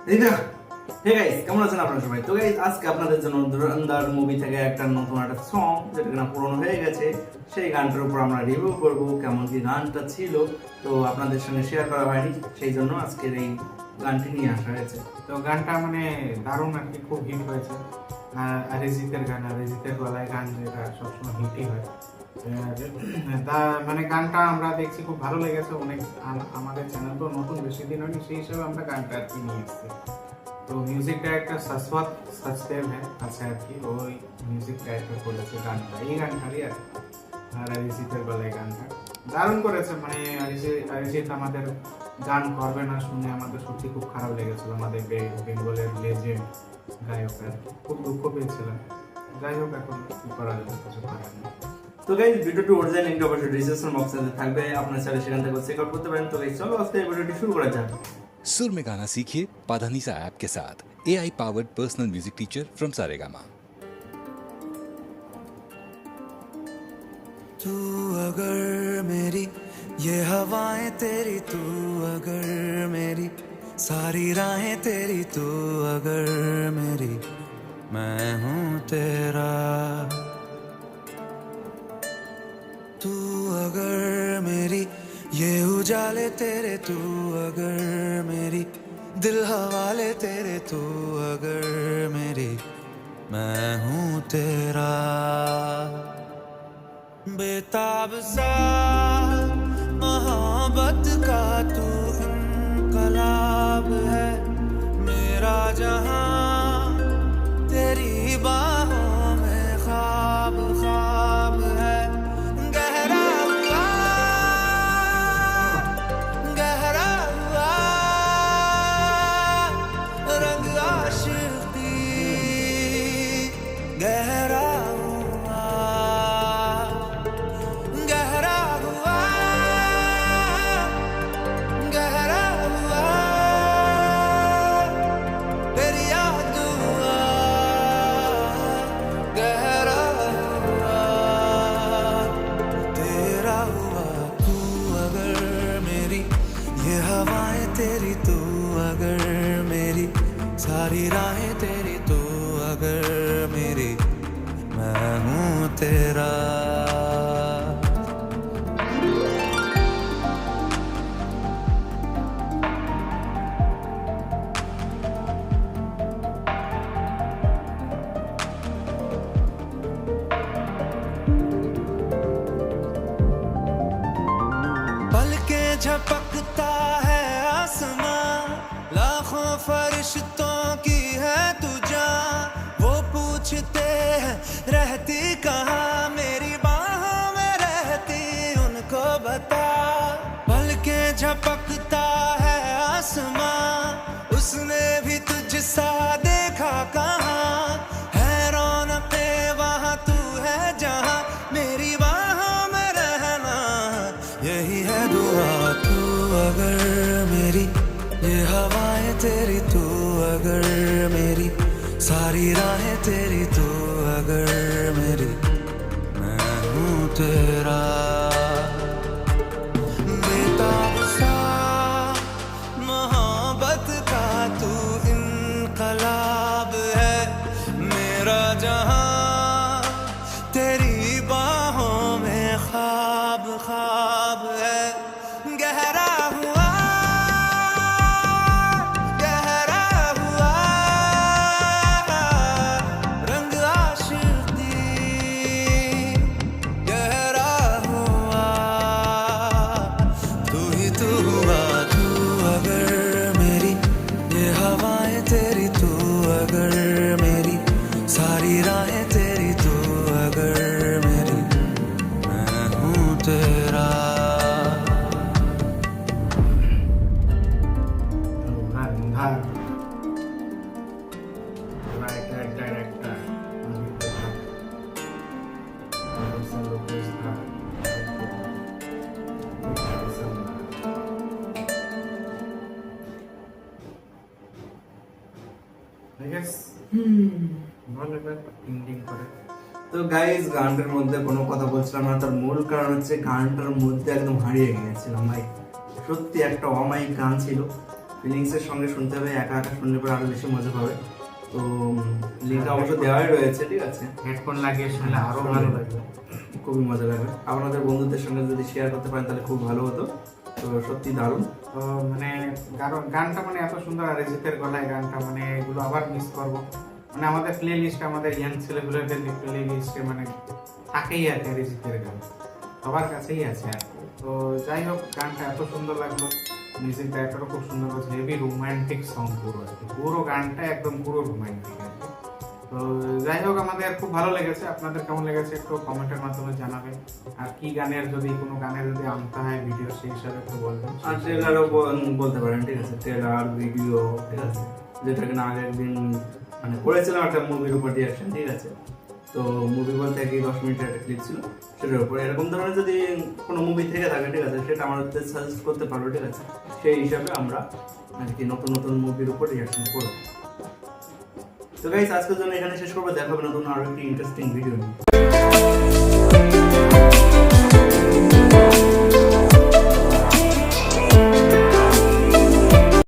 Hey guys, কেমন আছেন আপনারা সবাই? তো গাইস, আজকে আপনাদের জন্য ধুরন্ধর মুভি থেকে একটা নতুন একটা সং, যেটা কিনা পুরনো হয়ে গেছে, সেই গানটার উপর আমরা রিভিউ করব। কেমন কি গানটা ছিল তো আপনাদের সঙ্গে শেয়ার করা হয়নি, সেই জন্য আজকের এই গানটি নিয়ে আসা হয়েছে। তো গানটা মানে দারুণ আর কি, খুব হিট হয়েছে। অরিজিতের গান, অরিজিতের গলায় গান যেটা সবসময় হিটই হয়। মানে গানটা আমরা দেখছি, খুব ভালো লেগেছে। অনেক আমাদের চ্যানেল তো নতুন, বেশি দিন হয়নি, সেই হিসাবে আমরা গানটা আর কি নিয়ে এসেছি। তো মিউজিক ডাইরেক্টর শাশ্বত সচদেব আছে আর কি, ওই মিউজিক ডাইরেক্টর করেছে গানটা, এই গানটারই আর কি। আর অরিজিতের গলায় গানটা দারুণ করেছে। মানে অরিজিৎ আমাদের গান করবে না শুনে আমাদের সত্যি খুব খারাপ লেগেছিল। আমাদের বেঙ্গলের লেজেন্ড গায়কের খুব দুঃখ পেয়েছিলাম। যাই হোক, এখন কি করা যাবে, কিছু করার নেই। তো গাইস, ভিডিওটি অরিজিনাল লিংক অবশ্যই ডিসক্রিপশন বক্সে থাকবে, আপনারা চাইলে সেখান থেকে চেক আউট করতে পারেন। তো গাইস, চলো আজকে এই ভিডিওটি শুরু করা যাক। सुर में गाना सीखिए पाधानीसा ऐप के साथ AI powered personal music teacher from Saregama. तू अगर मेरी ये हवाएं तेरी, तू अगर मेरी सारी राहें तेरी, तू अगर मेरी मैं हूँ तेरा। तू अगर मेरी ये उजाले तेरे, तू अगर मेरी दिल हवाले तेरे, तू अगर मेरी मैं हूँ तेरा। बेताब सा मोहब्बत का तू इनकलाब है, मेरा जहां तेरी बाहों में ख्वाब ख्वाब है। गहरा हुआ गहरा हुआ रंग आशिकी, गहरा हुआ गहरा हुआ गहरा हुआ तेरी याद हुआ गहरा हुआ तेरा हुआ। तू अगर मेरी ये हवाएं तेरी, तू अगर मेरी सारी राहें तेरी, तू अगर मेरी मैं हूँ तेरा। पलके झपकता है आसमां, लाखों फरिश्तों की है तू जान। वो पूछते हैं रहती कहाँ, मेरी बाहों में रहती उनको बता। पलके झपकता है आसमां, उसने भी तुझसा देखा कहाँ। है रौनके वहाँ, तू है जहाँ, मेरी बाहों में रहना यही है दुआ। तू अगर मेरी ये हवाएं तेरी, तू अगर मेरी सारी राहें तेरी, तू अगर मेरी मैं हूँ तेरा। बेताब सा मोहब्बत का तू इनकलाब है, मेरा जहां तेरी बाहों में ख्वाब ख्वाब है। गहरा हुआ गहरा हुआ रंग आशिकी, गहरा हुआ तू ही तू हुआ। तू अगर मेरी ये हवाएं तेरी, तू अगर मेरी सारी राहें तेरी, तू अगर मेरी मैं हूँ तेरा। গান্ধার রাইটার ডাইরেক্টর লোকেশ ধার। ভালো এন্ডিং করে। তো গাইস, গানটার মধ্যে কোনো কথা বলছিলাম না, তার মূল কারণ হচ্ছে গানটার মধ্যে একদম হারিয়ে গিয়েছিলাম ভাই। সত্যি একটা অমায়িক গান ছিল, ফিলিংসের সঙ্গে শুনতে হবে, একা একা শুনলে পরে আরো বেশি মজা পাবে। তো লিঙ্কটা অবশ্য দেওয়াই রয়েছে, ঠিক আছে? হেডফোন লাগিয়ে শুনলে আরো ভালো লাগবে, খুবই মজা লাগবে। আপনাদের বন্ধুদের সঙ্গে যদি শেয়ার করতে পারেন তাহলে খুব ভালো হতো। তো সত্যি দারুণ। তো মানে গানটা মানে এত সুন্দর, আর অরিজিতের গলায় গানটা, মানে এগুলো আবার মিস করবো। মানে আমাদের প্লে লিস্টে, আমাদের ইয়াং ছেলেগুলোদের প্লে লিস্টে মানে থাকেই আর কি অরিজিতের গান, সবার কাছেই আছে আর কি। তো যাই হোক, গানটা এত সুন্দর লাগলো, মিউজিক ডাইরেক্টরও খুব সুন্দর করেছে, হেভি রোমান্টিক সং পুরো আর কি, পুরো গানটা একদম পুরো রোমান্টিক আর কি। তো যাই হোক, আমাদের খুব ভালো লেগেছে। আপনাদের কেমন লেগেছে একটু কমেন্টের মাধ্যমে জানাবেন। আর কি গানের যদি কোনো গানের যদি আনতে হয় ভিডিও, সেই হিসাবে একটু বলবেন। আর ট্রেলারও বলতে পারেন, ঠিক আছে? ট্রেলার, ভিডিও, ঠিক আছে? যেটা কিনা আগের দিন মানে করেছিলাম একটা মুভির উপর রিয়াকশন, ঠিক আছে? তো মুভি বলতে কি 10 মিনিটের একটা ক্লিপ ছিল, সেটার উপর এরকম ধরনের যদি কোনো মুভি থেকে থাকে, ঠিক আছে, সেটা আমাদের সাজেস্ট করতে পারো, ঠিক আছে? সেই হিসাবে আমরা আর কি নতুন নতুন মুভির উপর রিয়াকশন করবো। তো গাইস, আজকের জন্য এখানে শেষ করবো। দেখা হবে নতুন আরো একটি ইন্টারেস্টিং ভিডিও নিয়ে।